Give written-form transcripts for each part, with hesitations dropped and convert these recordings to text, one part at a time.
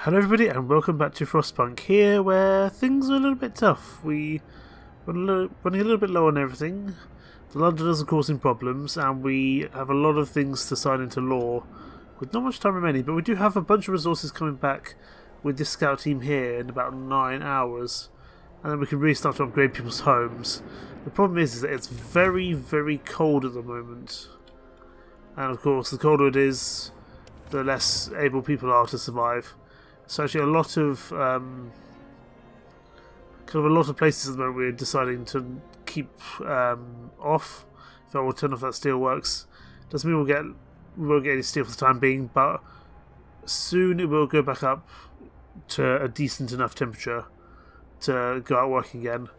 Hello everybody and welcome back to Frostpunk here, where things are a little bit tough. We're running a little bit low on everything. The Londoners are causing problems and we have a lot of things to sign into law with not much time remaining, but we do have a bunch of resources coming back with this scout team here in about 9 hours, and then we can really start to upgrade people's homes. The problem is that it's very, very cold at the moment, and of course the colder it is, the less able people are to survive. So actually a lot of places at the moment we're deciding to keep off. If I will turn off that steelworks, doesn't mean we won't get any steel for the time being, but soon it will go back up to a decent enough temperature to go out working again.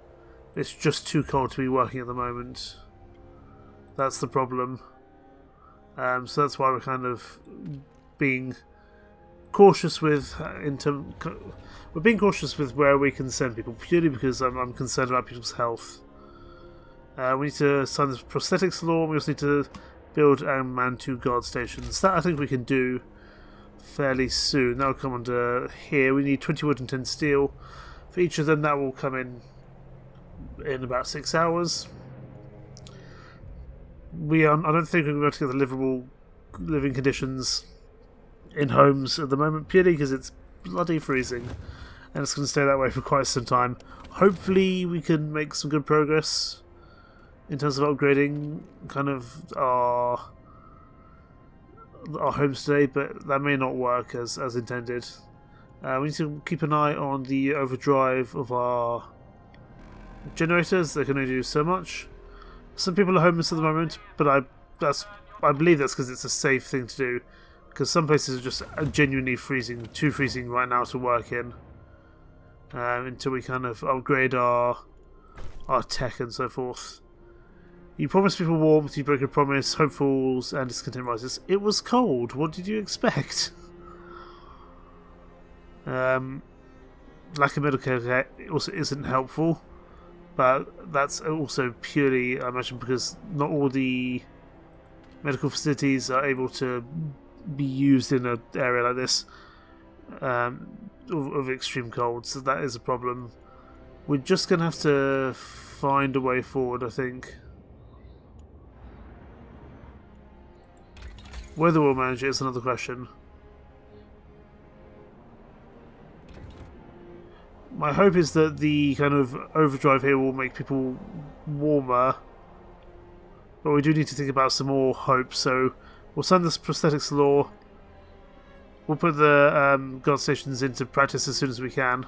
It's just too cold to be working at the moment. That's the problem. So that's why we're kind of being cautious with we're being cautious with where we can send people, purely because I'm concerned about people's health. We need to sign this prosthetics law. We also need to build and man 2 guard stations. That I think we can do fairly soon. That'll come under here. We need 20 wood and 10 steel for each of them. That will come in about 6 hours. I don't think we're going to get the livable living conditions in homes at the moment, purely because it's bloody freezing and it's going to stay that way for quite some time. Hopefully we can make some good progress in terms of upgrading kind of our homes today, but that may not work as intended. We need to keep an eye on the overdrive of our generators. They can only do so much. Some people are homeless at the moment, but I believe that's because it's a safe thing to do, because some places are just genuinely freezing, too freezing right now to work in, until we kind of upgrade our tech and so forth. You promised people warmth, you broke a promise, hopefuls and discontent rises. It was cold, what did you expect? Lack of medical care also isn't helpful, but that's also purely, I imagine, because not all the medical facilities are able to be used in an area like this of extreme cold, so that is a problem. We're just going to have to find a way forward, I think. Whether we'll manage it is another question. My hope is that the kind of overdrive here will make people warmer, but we do need to think about some more hope, so we'll send this prosthetics law. We'll put the guard stations into practice as soon as we can.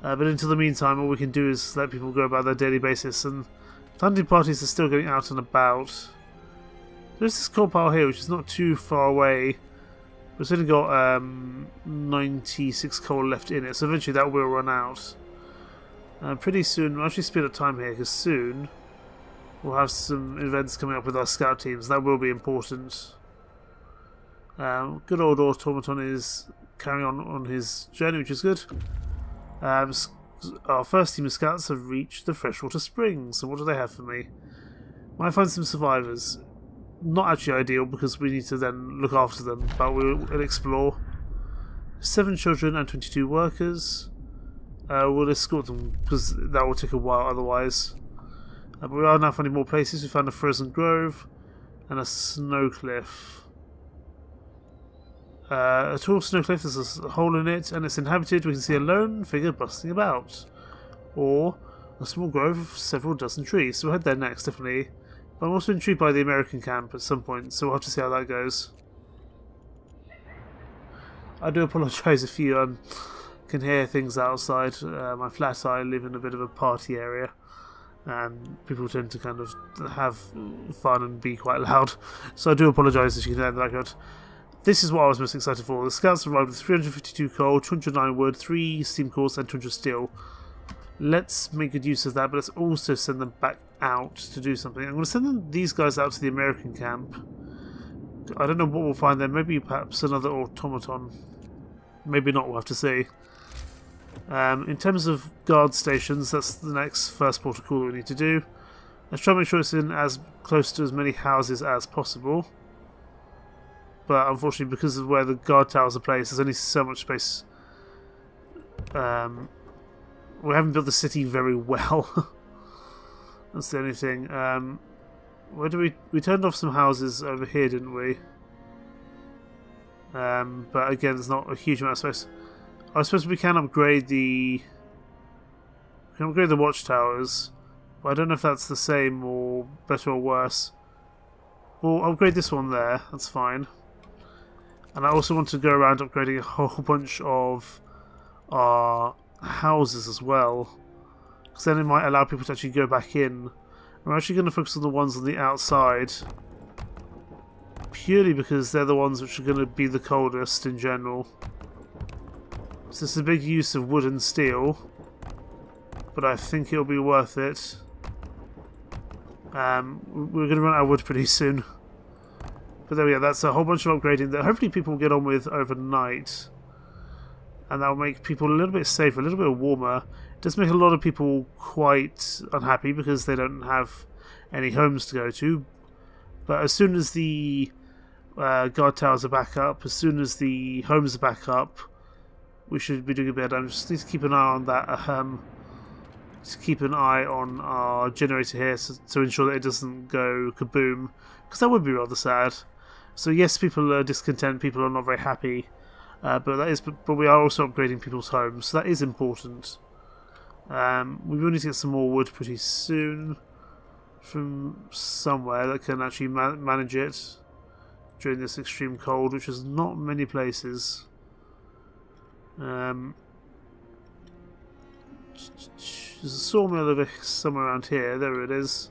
But until the meantime, all we can do is let people go about their daily basis, and hunting parties are still going out and about. There's this coal pile here, which is not too far away. We've only got 96 coal left in it, so eventually that will run out. Pretty soon, we'll actually speed up time here, because soon we'll have some events coming up with our scout teams. That will be important. Good old Automaton is carrying on his journey, which is good. Our first team of scouts have reached the freshwater springs. So what do they have for me? Might find some survivors. Not actually ideal, because we need to then look after them, but we'll explore. 7 children and 22 workers. We'll escort them, because that will take a while otherwise. But we are now finding more places. We found a frozen grove and a snow cliff. A tall snow cliff, there's a hole in it and it's inhabited. We can see a lone figure bustling about. Or a small grove of several dozen trees. So we'll head there next, definitely. But I'm also intrigued by the American camp at some point, so we'll have to see how that goes. I do apologise if you can hear things outside. My flat I live in a bit of a party area, and people tend to kind of have fun and be quite loud, so I do apologise if you can hear the background. This is what I was most excited for. The scouts arrived with 352 coal, 209 wood, 3 steam cores and 200 steel. Let's make good use of that, but let's also send them back out to do something. I'm going to send these guys out to the American camp. I don't know what we'll find there. Maybe perhaps another automaton. Maybe not, we'll have to see. In terms of guard stations, that's the next first port of call we need to do. Let's try and make sure it's in as close to as many houses as possible. but unfortunately because of where the guard towers are placed, there's only so much space. We haven't built the city very well. That's the only thing. Where do we turned off some houses over here, didn't we? But again, there's not a huge amount of space. I suppose we can upgrade the watchtowers, but I don't know if that's the same or better or worse. We'll upgrade this one there. That's fine. And I also want to go around upgrading a whole bunch of our houses as well, because then it might allow people to actually go back in. I'm actually going to focus on the ones on the outside, purely because they're the ones which are going to be the coldest in general. So it's a big use of wood and steel, but I think it'll be worth it. We're going to run out of wood pretty soon. But there we go, that's a whole bunch of upgrading that hopefully people will get on with overnight. And that will make people a little bit safer, a little bit warmer. It does make a lot of people quite unhappy because they don't have any homes to go to. But as soon as the guard towers are back up, as soon as the homes are back up, we should be doing a bit of damage. Just need to keep an eye on that. Just keep an eye on our generator here to ensure that it doesn't go kaboom, because that would be rather sad. So yes, people are discontent, people are not very happy. But we are also upgrading people's homes, so that is important. We will need to get some more wood pretty soon from somewhere that can actually manage it during this extreme cold, which is not many places. There's a sawmill over somewhere around here. There it is,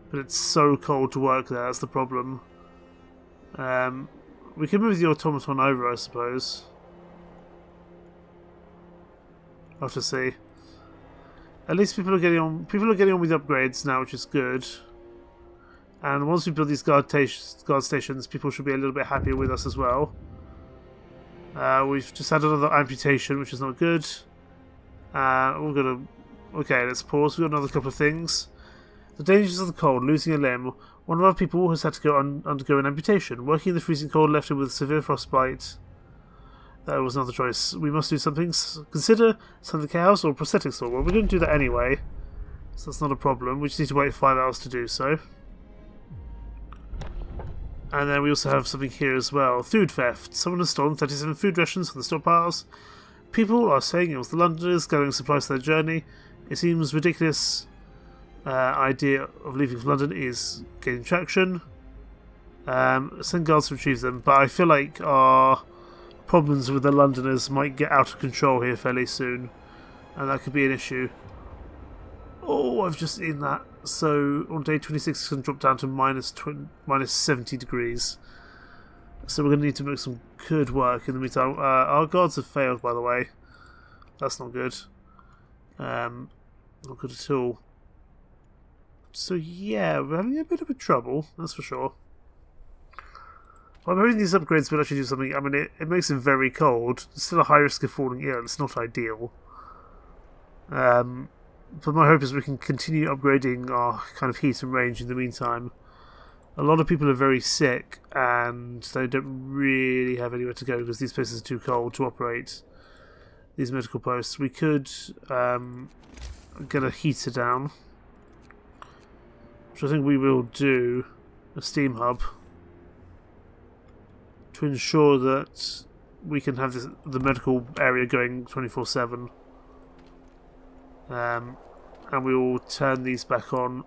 but it's so cold to work there. That's the problem. We can move the automaton over, I suppose. I'll have to see. At least people are getting on. People are getting on with the upgrades now, which is good. And once we build these guard stations, people should be a little bit happier with us as well. We've just had another amputation, which is not good. We're gonna. Okay, let's pause. We've got another couple of things. The dangers of the cold, losing a limb. One of our people has had to undergo an amputation. Working in the freezing cold left him with severe frostbite. That was another choice. We must do something. Consider sending the cows or prosthetic saw. Well, we're going to do that anyway, so that's not a problem. We just need to wait 5 hours to do so. And then we also have something here as well. Food theft. Someone has stolen 37 food rations from the stockpiles. People are saying it was the Londoners gathering supplies for their journey. It seems ridiculous. Idea of leaving for London is gaining traction. Send guards to retrieve them, but I feel like our problems with the Londoners might get out of control here fairly soon, and that could be an issue. Oh, I've just seen that. So on day 26 it's going to drop down to minus 70 degrees. So we're going to need to make some good work in the meantime. Our guards have failed, by the way. That's not good. Not good at all. So yeah, we're having a bit of a trouble, that's for sure. Well, I'm hoping these upgrades will actually do something. I mean, it makes it very cold. There's still a high risk of falling ill. It's not ideal. But my hope is we can continue upgrading our kind of heat and range in the meantime. A lot of people are very sick and they don't really have anywhere to go because these places are too cold to operate these medical posts. We could get a heater down, which I think we will do, a steam hub, to ensure that we can have the medical area going 24/7. And we will turn these back on.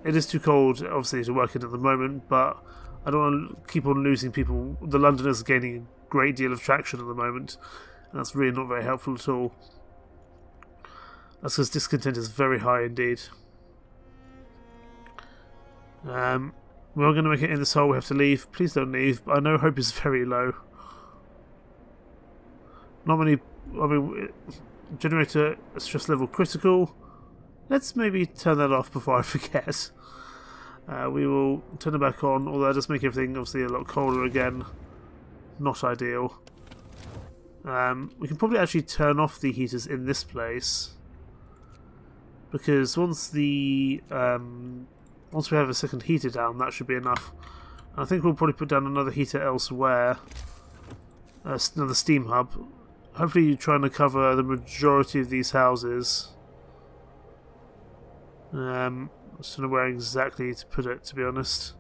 It is too cold, obviously, to work in at the moment, but I don't want to keep on losing people. The Londoners are gaining a great deal of traction at the moment, and that's really not very helpful at all. That's because discontent is very high indeed. We are going to make it in this hole. We have to leave. Please don't leave. I know hope is very low. Not many. I mean, generator stress level critical. Let's maybe turn that off before I forget. We will turn it back on, although that does make everything obviously a lot colder again. Not ideal. We can probably actually turn off the heaters in this place, because once the once we have a second heater down, that should be enough. I think we'll probably put down another heater elsewhere. Another steam hub. Hopefully you're trying to cover the majority of these houses. I just don't know where exactly to put it, to be honest.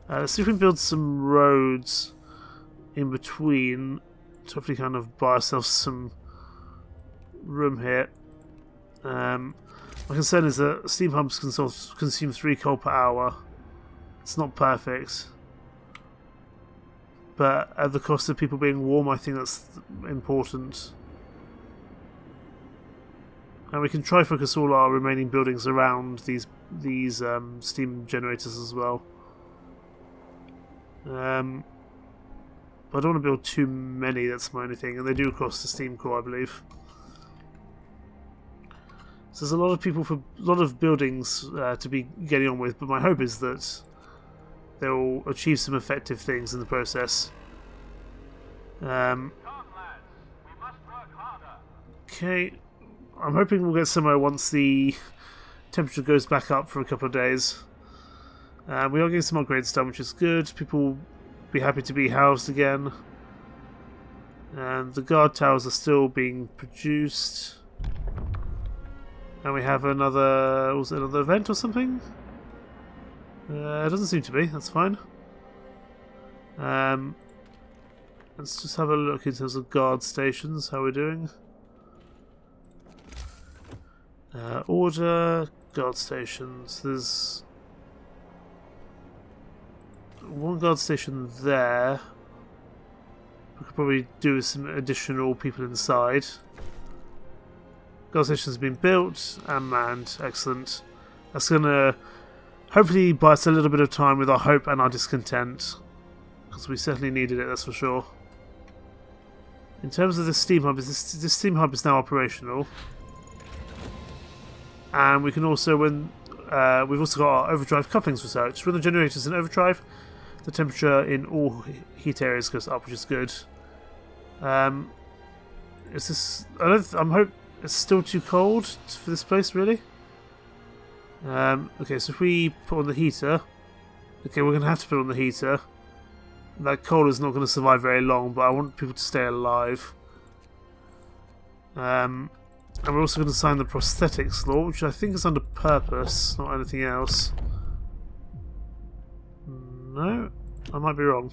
Let's see if we can build some roads in between to hopefully kind of buy ourselves some room here. My concern is that steam hubs can sort of consume 3 coal per hour. It's not perfect, but at the cost of people being warm, I think that's important. And we can try focus all our remaining buildings around these steam generators as well. But I don't want to build too many, that's my only thing, and they do cost the steam core, I believe. So there's a lot of people for a lot of buildings to be getting on with, but my hope is that they'll achieve some effective things in the process. Okay, I'm hoping we'll get somewhere once the temperature goes back up for a couple of days. We are getting some upgrades done, which is good. People will be happy to be housed again. And the guard towers are still being produced. And we have another... was it another event or something? It doesn't seem to be, that's fine. Let's just have a look in terms of guard stations, how we're doing. Order, guard stations. There's one guard station there. We could probably do with some additional people inside. Guard station's been built and manned. Excellent. That's going to hopefully buy us a little bit of time with our hope and our discontent, because we certainly needed it, that's for sure. In terms of the steam hub, this steam hub is now operational. And we can also, when we've also got our overdrive couplings research. When the generator's in overdrive, the temperature in all heat areas goes up, which is good. Is this? I'm hope it's still too cold for this place, really. Okay, so if we put on the heater, okay, we're gonna have to put on the heater. That coal is not going to survive very long, but I want people to stay alive. And we're also going to sign the prosthetics law, which I think is under purpose, not anything else. No, I might be wrong.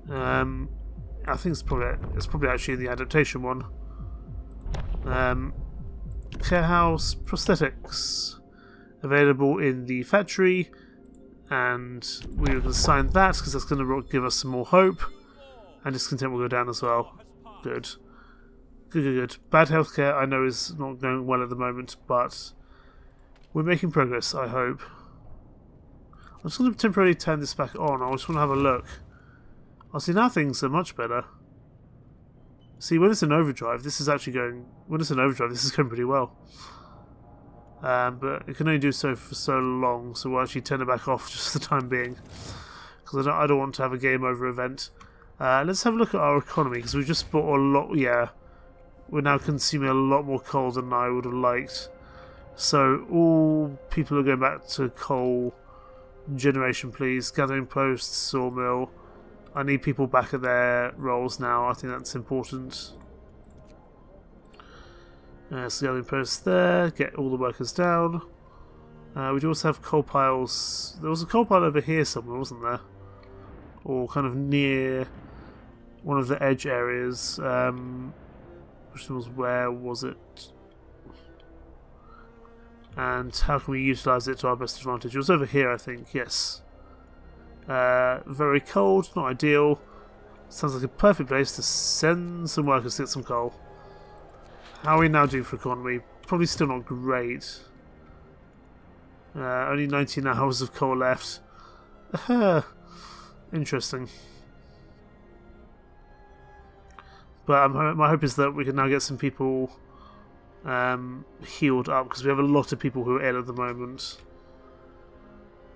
I think it's probably actually the adaptation one. Care house prosthetics available in the factory, and we're going to sign that because that's going to give us some more hope, and discontent will go down as well. Good. Good. Bad healthcare, I know, is not going well at the moment, but we're making progress, I hope. I'm just going to temporarily turn this back on. I just want to have a look. Oh, see, now things are much better. See, when it's in overdrive, this is actually going... When it's in overdrive, this is going pretty well. But it can only do so for so long, so we'll actually turn it back off just for the time being. Because I don't want to have a game over event. Let's have a look at our economy, because we've just bought a lot... Yeah, we're now consuming a lot more coal than I would have liked. So all people are going back to coal generation, please. Gathering posts, sawmill. I need people back at their roles now. I think that's important. So gathering posts there. Get all the workers down. We do also have coal piles. There was a coal pile over here somewhere, wasn't there? Or kind of near one of the edge areas. Which was, where was it? And how can we utilise it to our best advantage? It was over here, I think, yes. Very cold, not ideal. Sounds like a perfect place to send some workers to get some coal. How are we now doing for economy? Probably still not great. Only 19 hours of coal left. Interesting. But my hope is that we can now get some people healed up, because we have a lot of people who are ill at the moment.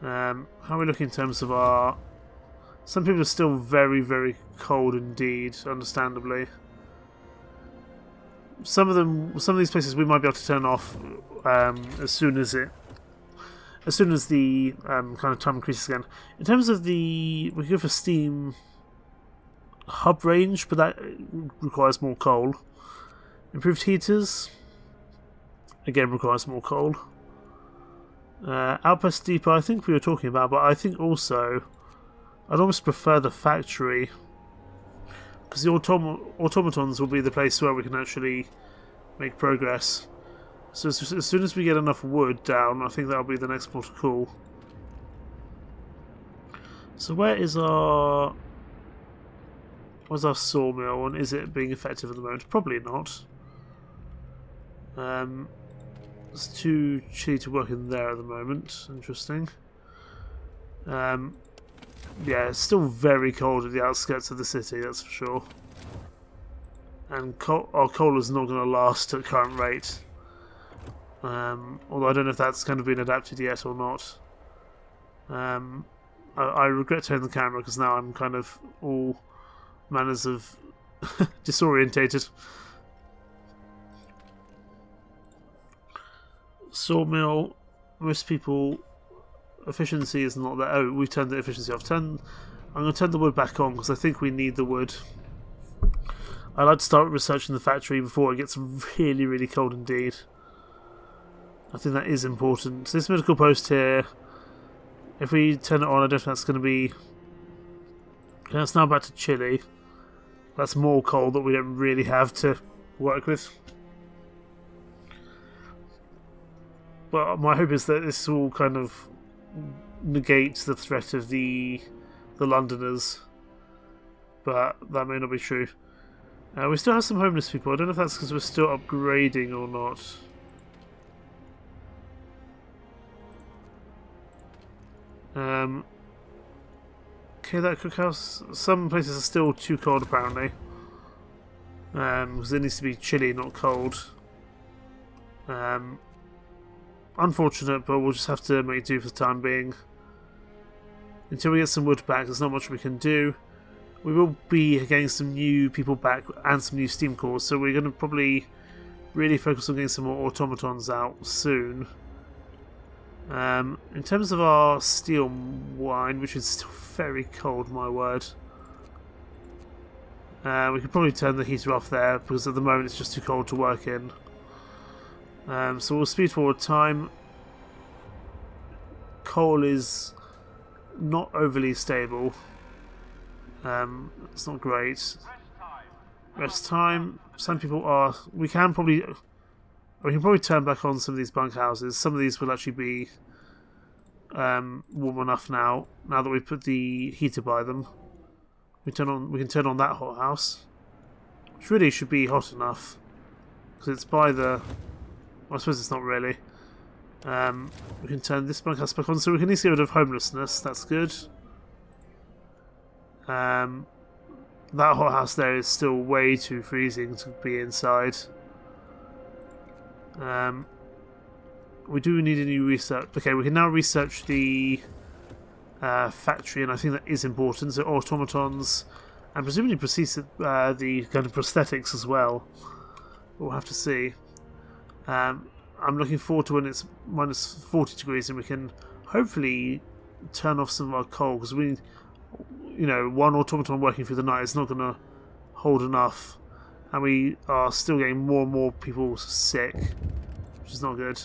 How are we looking in terms of our... Some people are still very, very cold indeed, understandably. Some of these places we might be able to turn off as soon as as soon as the kind of time increases again. In terms of we can go for steam hub range, but that requires more coal. Improved heaters, again requires more coal. Outpost depot, I think we were talking about, but I think also I'd almost prefer the factory, because the automatons will be the place where we can actually make progress. So as soon as we get enough wood down, I think that'll be the next port of call. So where's our sawmill, and is it being effective at the moment? Probably not. It's too chilly to work in there at the moment. Interesting. Yeah, it's still very cold at the outskirts of the city, that's for sure. And our coal is not going to last at current rate. Although I don't know if that's kind of been adapted yet or not. I regret turning the camera because now I'm kind of all manners of disorientated. Sawmill, most people, efficiency is not there. Oh, we've turned the efficiency off. I'm going to turn the wood back on because I think we need the wood. I like to start researching the factory before it gets really, really cold indeed. I think that is important. So this medical post here, if we turn it on, I don't think that's going to be... Yeah, it's now back to chilly. That's more coal that we don't really have to work with. But my hope is that this will kind of negate the threat of the Londoners. But that may not be true. We still have some homeless people. I don't know if that's because we're still upgrading or not. Okay, that cookhouse. Some places are still too cold apparently. Because it needs to be chilly, not cold. Unfortunate, but we'll just have to make do for the time being. Until we get some wood back, there's not much we can do. We will be getting some new people back and some new steam cores, so we're going to probably really focus on getting some more automatons out soon. In terms of our steel wine, which is still very cold, my word. We could probably turn the heater off there, because at the moment it's just too cold to work in. So we'll speed forward time. Coal is not overly stable. It's not great. Rest time. Some people are. We can probably turn back on some of these bunkhouses. Some of these will actually be warm enough now. Now that we've put the heater by them, we can turn on that hothouse, which really should be hot enough because it's by the. Well, I suppose it's not really. We can turn this bunkhouse back on, so we can at least get rid of homelessness. That's good. That hothouse there is still way too freezing to be inside. We do need a new research. Okay, we can now research the factory, and I think that is important. So automatons, and presumably the kind of prosthetics as well. We'll have to see. I'm looking forward to when it's minus 40 degrees and we can hopefully turn off some of our coal, because we, one automaton working through the night is not going to hold enough, and we are still getting more and more people sick, which is not good.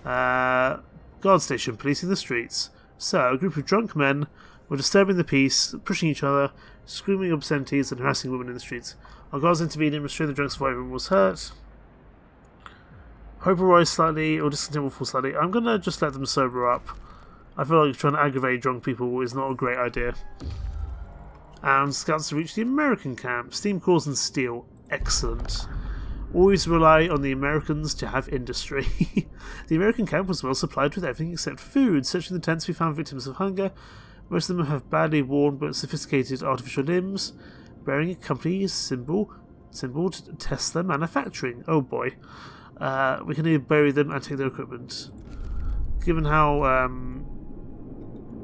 Guard station policing the streets. So, a group of drunk men were disturbing the peace, pushing each other, screaming obscenities and harassing women in the streets. Our guards intervened and restrained the drunk survivor and was hurt. Hope will rise slightly, or discontent will fall slightly. I'm going to just let them sober up. I feel like trying to aggravate drunk people is not a great idea. And scouts to reach the American camp. Steam cores and steel. Excellent. Always rely on the Americans to have industry. The American camp was well supplied with everything except food. Searching the tents, we found victims of hunger. Most of them have badly worn but sophisticated artificial limbs, bearing a company symbol to Tesla manufacturing. Oh boy. We can either bury them and take their equipment. Given how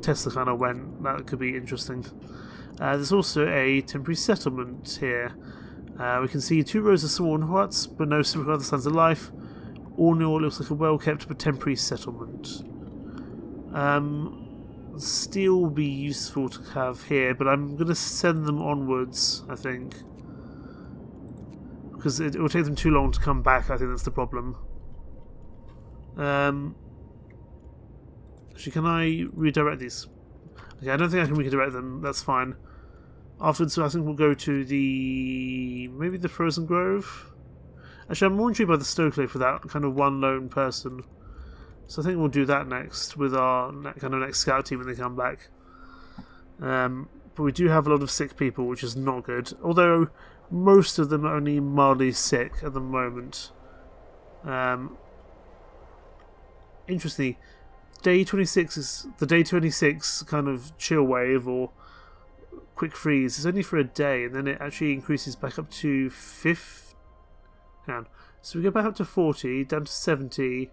Tesla kind of went, that could be interesting. There's also a temporary settlement here. We can see 2 rows of sworn huts, but no other signs of life. All in all, it looks like a well-kept but temporary settlement. Steel will be useful to have here, but I'm going to send them onwards, I think. Because it will take them too long to come back, I think that's the problem. Actually, can I redirect these? Okay, I don't think I can redirect them, that's fine. Afterwards, I think we'll go to maybe the Frozen Grove? Actually, I'm more intrigued by the Snowclave for that kind of one lone person. So I think we'll do that next with our kind of next scout team when they come back. But we do have a lot of sick people, which is not good. Although most of them are only mildly sick at the moment. Interestingly, day 26 is the day 26 kind of chill wave or quick freeze. It's only for a day, and then it actually increases back up to 50. Hang on. So we go back up to 40, down to 70.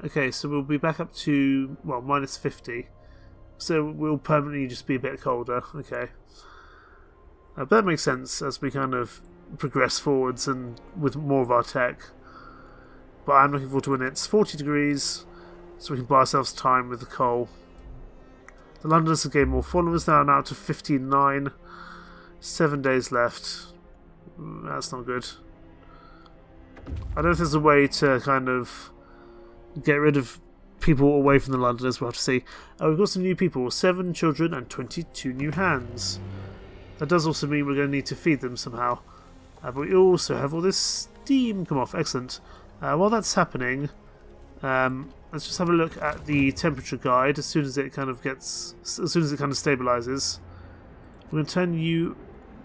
Okay, so we'll be back up to, well, minus 50. So we'll permanently just be a bit colder. Okay. But that makes sense as we kind of progress forwards and with more of our tech. But I'm looking forward to when it's 40 degrees, so we can buy ourselves time with the coal. The Londoners have gained more followers now to 59. 7 days left. That's not good. I don't know if there's a way to kind of get rid of people away from the Londoners. We'll have to see. We've got some new people. 7 children and 22 new hands. That does also mean we're going to need to feed them somehow. But we also have all this steam come off. Excellent. While that's happening, let's just have a look at the temperature guide as soon as it kind of stabilizes. We're going to turn you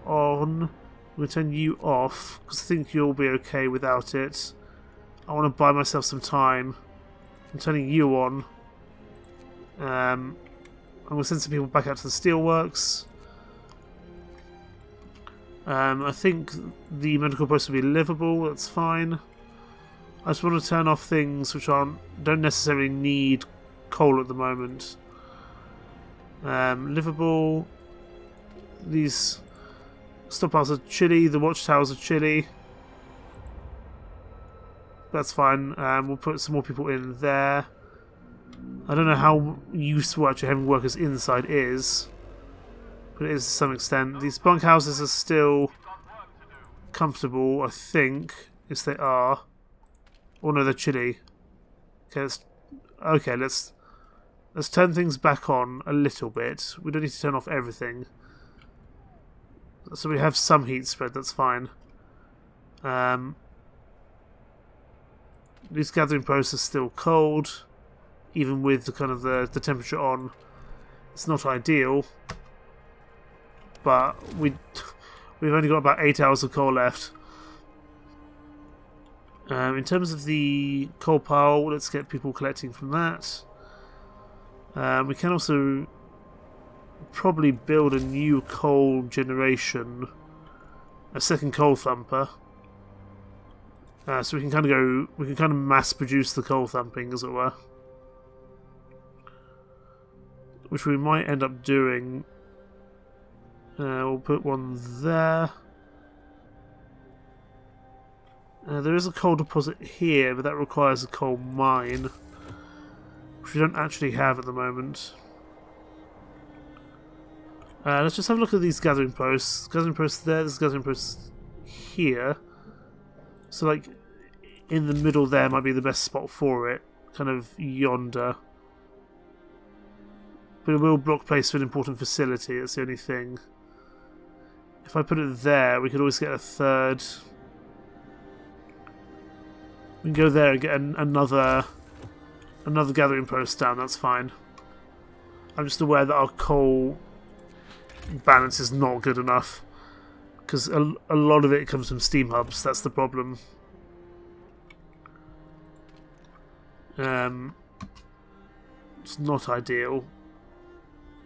on. We're going to turn you off because I think you'll be okay without it. I want to buy myself some time. I'm turning you on. I'm going to send some people back out to the steelworks. I think the medical post will be livable. That's fine. I just want to turn off things which don't necessarily need coal at the moment. Livable. These stockpiles are chilly. The watchtowers are chilly. That's fine. We'll put some more people in there. I don't know how useful actually having workers inside is, but it is to some extent. These bunkhouses are still comfortable, I think. Yes, they are. Oh no, they're chilly. Okay, let's turn things back on a little bit. We don't need to turn off everything. So we have some heat spread, that's fine. These gathering posts are still cold, even with the kind of the temperature on. It's not ideal, but we've only got about 8 hours of coal left. In terms of the coal pile, let's get people collecting from that. We can also probably build a new coal generation, a second coal thumper. So we can kind of mass produce the coal thumping, as it were, which we might end up doing. We'll put one there. There is a coal deposit here, but that requires a coal mine, which we don't actually have at the moment. Let's just have a look at these gathering posts. Gathering posts there, there's gathering posts here. So, like, in the middle there might be the best spot for it, kind of yonder. But it will block place for an important facility, that's the only thing. If I put it there, we could always get a third. We can go there and get another gathering post down, that's fine. I'm just aware that our coal balance is not good enough, because a lot of it comes from steam hubs, that's the problem. It's not ideal.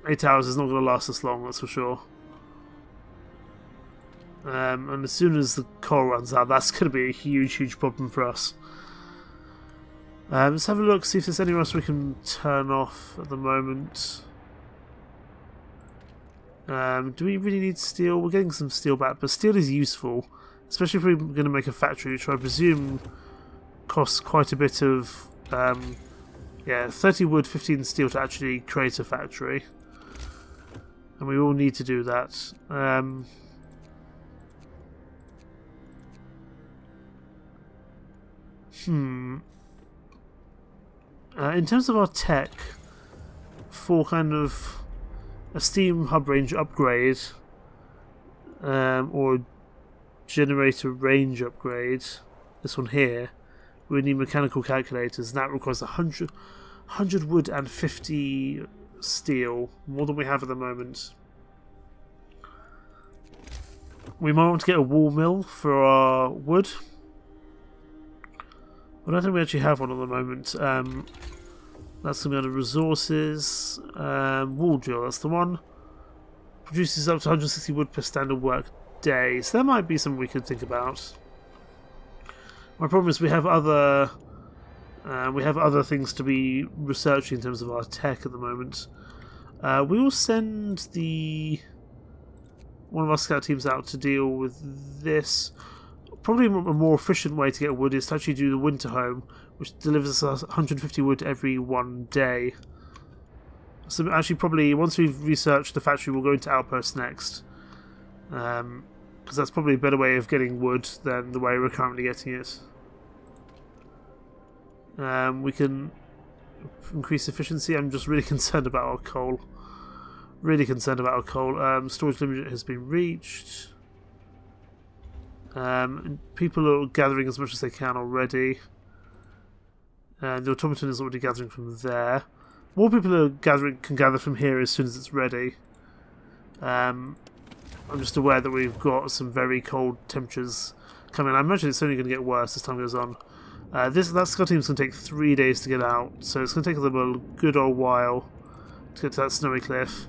8 hours is not going to last us long, that's for sure. And as soon as the coal runs out, that's going to be a huge problem for us. Let's have a look, see if there's anywhere else we can turn off at the moment. Do we really need steel? We're getting some steel back, but steel is useful, especially if we're going to make a factory, which I presume costs quite a bit of Yeah, 30 wood, 15 steel to actually create a factory. And we all need to do that. In terms of our tech, for kind of a steam hub range upgrade, or generator range upgrade, this one here, we need mechanical calculators, and that requires 100 wood and 50 steel, more than we have at the moment. We might want to get a wool mill for our wood. I don't think we actually have one at the moment. That's going to be under resources. Wool drill, that's the one. Produces up to 160 wood per standard work day. So that might be something we could think about. My problem is we have other things to be researching in terms of our tech at the moment. We will send one of our scout teams out to deal with this. Probably a more efficient way to get wood is to actually do the winter home, which delivers us 150 wood every 1 day. So actually probably once we've researched the factory, we'll go into outpost next. Because that's probably a better way of getting wood than the way we're currently getting it. We can increase efficiency. I'm just really concerned about our coal. Really concerned about our coal. Storage limit has been reached. People are gathering as much as they can already. The automaton is already gathering from there. More people can gather from here as soon as it's ready. I'm just aware that we've got some very cold temperatures coming. I imagine it's only going to get worse as time goes on. That scout team's going to take 3 days to get out, so it's going to take them a good old while to get to that snowy cliff.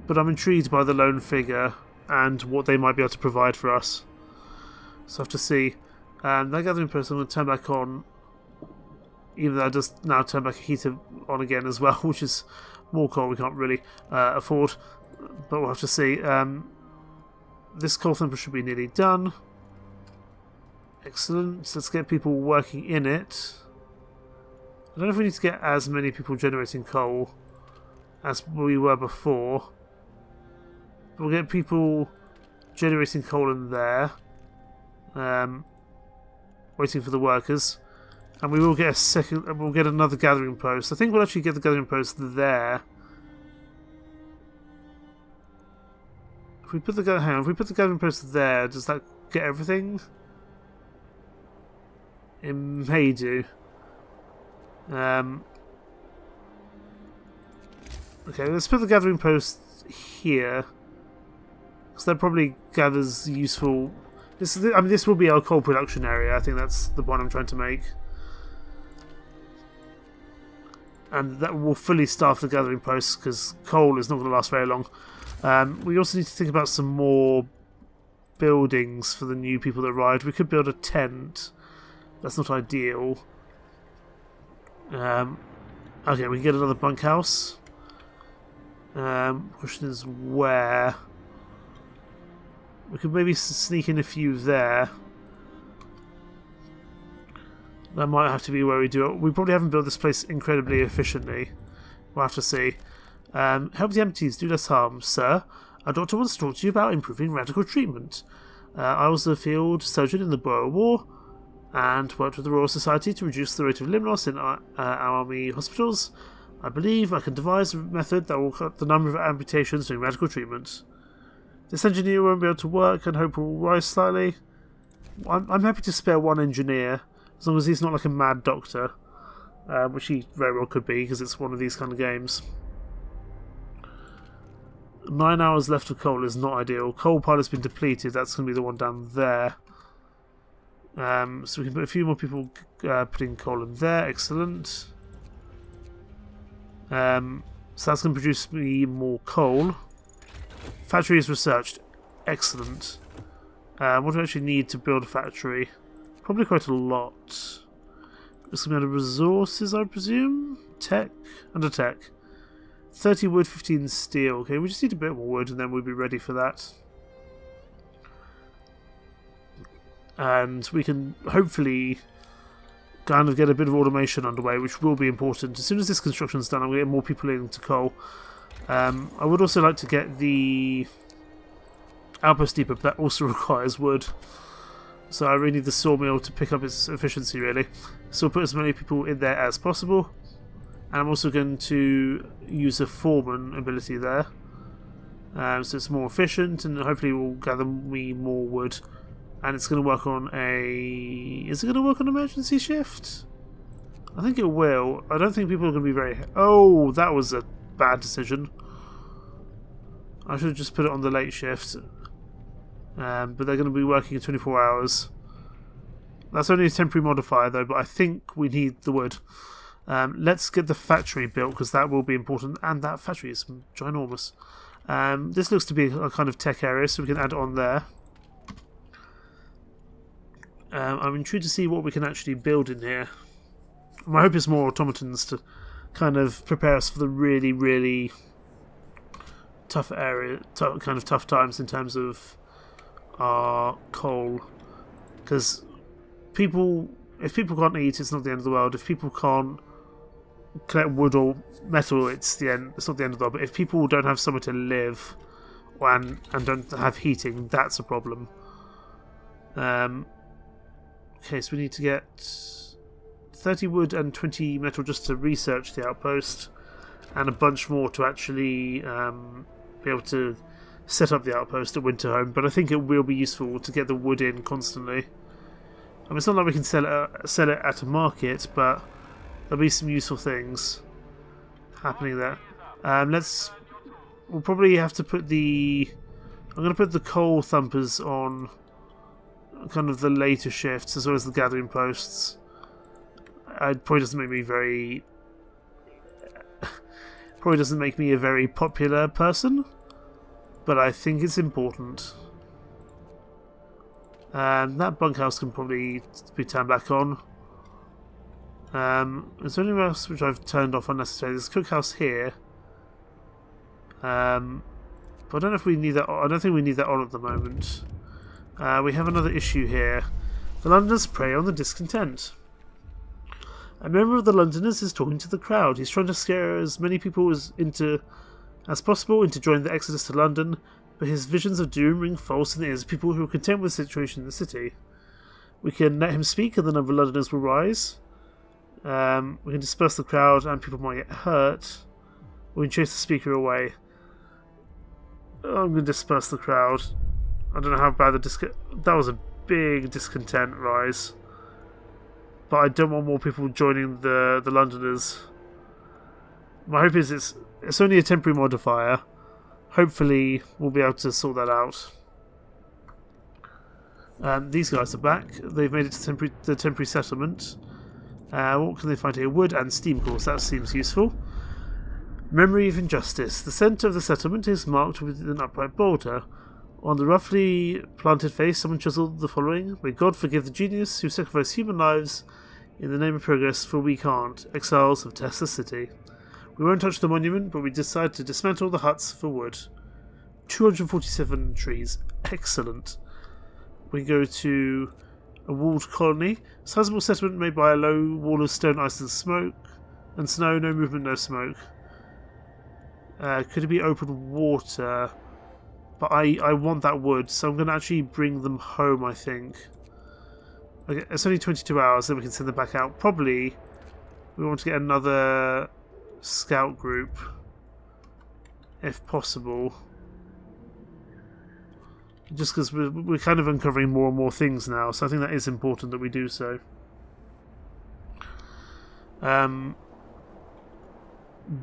But I'm intrigued by the lone figure and what they might be able to provide for us. So I have to see. That gathering post I'm going to turn back on, even though I just now turn back a heater on again as well, which is more coal we can't really afford. But we'll have to see. This coal thumper should be nearly done. Excellent. So let's get people working in it. I don't know if we need to get as many people generating coal as we were before. But we'll get people generating coal in there. Waiting for the workers. And we will get we'll get another gathering post. I think we'll actually get the gathering post there. If we put the gathering post there, does that get everything? It may do. Okay, let's put the gathering post here, because that probably gathers useful. This will be our coal production area. I think that's the point I'm trying to make. And that will fully staff the gathering posts, because coal is not going to last very long. We also need to think about some more buildings for the new people that arrived. We could build a tent. That's not ideal. Okay, we can get another bunkhouse. Question is where. We could maybe sneak in a few there. That might have to be where we do it. We probably haven't built this place incredibly efficiently. We'll have to see. Help the amputees do less harm, sir. Our doctor wants to talk to you about improving radical treatment. I was a field surgeon in the Boer War and worked with the Royal Society to reduce the rate of limb loss in our army hospitals. I believe I can devise a method that will cut the number of amputations during radical treatment. This engineer won't be able to work and hope will rise slightly. I'm happy to spare one engineer, as long as he's not like a mad doctor, which he very well could be, because it's one of these kind of games. 9 hours left of coal is not ideal. Coal pile has been depleted. That's going to be the one down there. So we can put a few more people putting coal in there. Excellent. So that's going to produce me more coal. Factory is researched. Excellent. What do I actually need to build a factory? Probably quite a lot. It's going to be under resources, I presume? Tech? Under tech. 30 wood, 15 steel. Okay, we just need a bit more wood and then we'll be ready for that. And we can hopefully kind of get a bit of automation underway, which will be important. As soon as this construction's done, I'm going to get more people into coal. I would also like to get the outpost depot, but that also requires wood. So I really need the sawmill to pick up its efficiency, really. So we'll put as many people in there as possible. And I'm also going to use a foreman ability there. So it's more efficient, and hopefully it will gather me more wood. And it's going to work on a... Is it going to work on emergency shift? I think it will. I don't think people are going to be very... Oh, that was a bad decision. I should have just put it on the late shift. But they're going to be working in 24 hours. That's only a temporary modifier though, but I think we need the wood. Let's get the factory built, because that will be important, and that factory is ginormous. This looks to be a kind of tech area, so we can add it on there. I'm intrigued to see what we can actually build in here. My hope is more automatons to kind of prepare us for the really, really tough area, kind of tough times in terms of our coal. Because if people can't eat, it's not the end of the world. If people can't collect wood or metal, it's not the end of the world. But if people don't have somewhere to live and don't have heating, that's a problem. Okay, so we need to get 30 wood and 20 metal just to research the outpost, and a bunch more to actually be able to set up the outpost at Winterhome. But I think it will be useful to get the wood in constantly. I mean, it's not like we can sell it at a market, but there'll be some useful things happening there. We'll probably have to put I'm going to put the coal thumpers on kind of the later shifts, as well as the gathering posts. It probably doesn't make me a very popular person, but I think it's important. That bunkhouse can probably be turned back on. Is there anything else which I've turned off unnecessarily? There's a cookhouse here. But I don't know if we need that. I don't think we need that on at the moment. We have another issue here. The Londoners prey on the discontent. A member of the Londoners is talking to the crowd. He's trying to scare as many people as possible into joining the exodus to London, but his visions of doom ring false in the ears of people who are content with the situation in the city. We can let him speak and the number of Londoners will rise. We can disperse the crowd and people might get hurt. We can chase the speaker away. I'm going to disperse the crowd. I don't know how bad that was a big discontent rise. But I don't want more people joining the Londoners. My hope is it's only a temporary modifier. Hopefully we'll be able to sort that out. These guys are back. They've made it to the temporary settlement. What can they find here? Wood and steam cores. That seems useful. Memory of injustice. The centre of the settlement is marked with an upright boulder. On the roughly planted face, someone chiseled the following: "May God forgive the genius who sacrificed human lives in the name of progress, for we can't, exiles of Tesla City. We won't touch the monument, but we decide to dismantle the huts for wood." 247 trees. Excellent. We go to a walled colony. Sizable settlement made by a low wall of stone, ice and smoke. And snow, no movement, no smoke. Could it be open water? But I want that wood, so I'm going to actually bring them home, I think. Okay, it's only 22 hours, then we can send them back out. Probably we want to get another scout group, if possible. Just because we're kind of uncovering more and more things now, so I think that is important that we do so.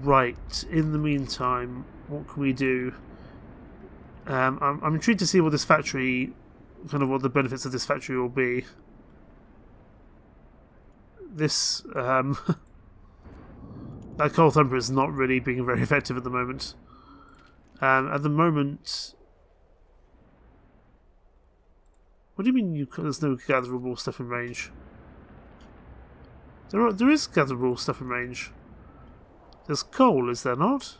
Right, in the meantime, what can we do? I'm intrigued to see what this factory, kind of what the benefits of this factory will be. This, that coal thumper is not really being very effective at the moment. At the moment... What do you mean there's no gatherable stuff in range? There is gatherable stuff in range. There's coal, is there not?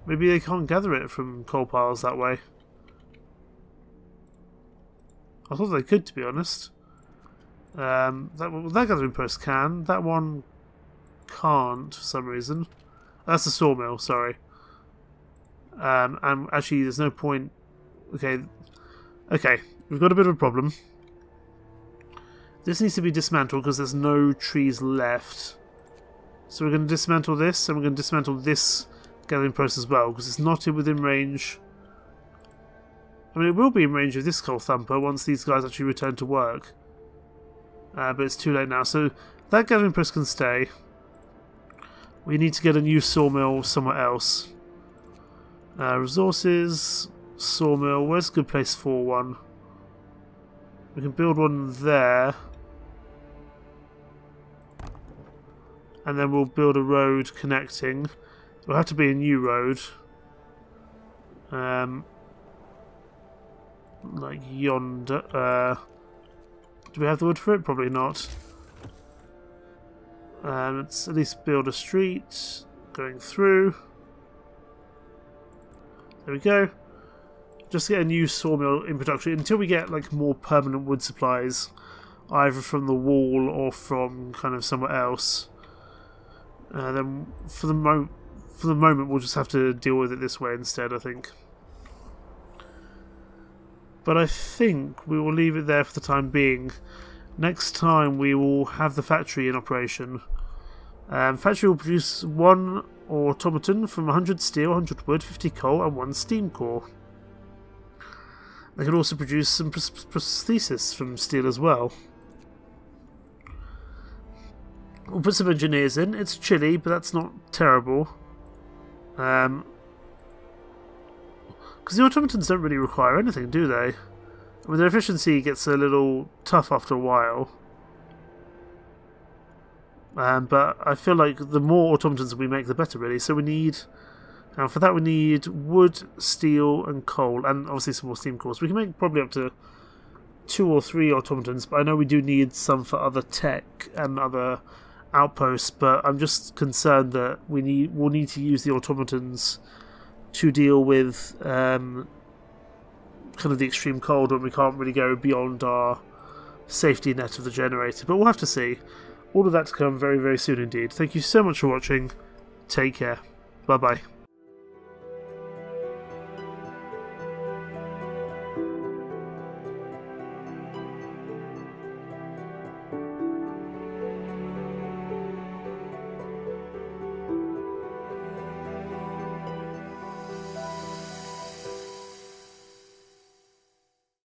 Maybe they can't gather it from coal piles that way. I thought they could, to be honest. That gathering post can. That one can't for some reason. That's a sawmill, sorry. And actually there's no point... Okay, we've got a bit of a problem. This needs to be dismantled because there's no trees left. So we're going to dismantle this, and we're going to dismantle this gathering post as well, because it's not within range. I mean, it will be in range of this coal thumper once these guys actually return to work. But it's too late now, so that gathering post can stay. We need to get a new sawmill somewhere else. Resources, sawmill, where's a good place for one? We can build one there. And then we'll build a road connecting. It'll have to be a new road. Like yonder. Do we have the wood for it? Probably not. Let's at least build a street going through. There we go. Just get a new sawmill in production until we get like more permanent wood supplies, either from the wall or from kind of somewhere else. Then for the moment we'll just have to deal with it this way instead, I think. But I think we will leave it there for the time being. Next time we will have the factory in operation. Factory will produce 1 automaton from 100 steel, 100 wood, 50 coal and 1 steam core. They can also produce some prosthesis from steel as well. We'll put some engineers in. It's chilly, but that's not terrible. Because the automatons don't really require anything, do they? I mean, their efficiency gets a little tough after a while. But I feel like the more automatons we make, the better, really. So we need... And for that we need wood, steel and coal, and obviously some more steam cores. We can make probably up to 2 or 3 automatons, but I know we do need some for other tech and other outposts, but I'm just concerned that we'll need to use the automatons to deal with kind of the extreme cold when we can't really go beyond our safety net of the generator. But we'll have to see. All of that to come very, very soon indeed. Thank you so much for watching. Take care. Bye-bye.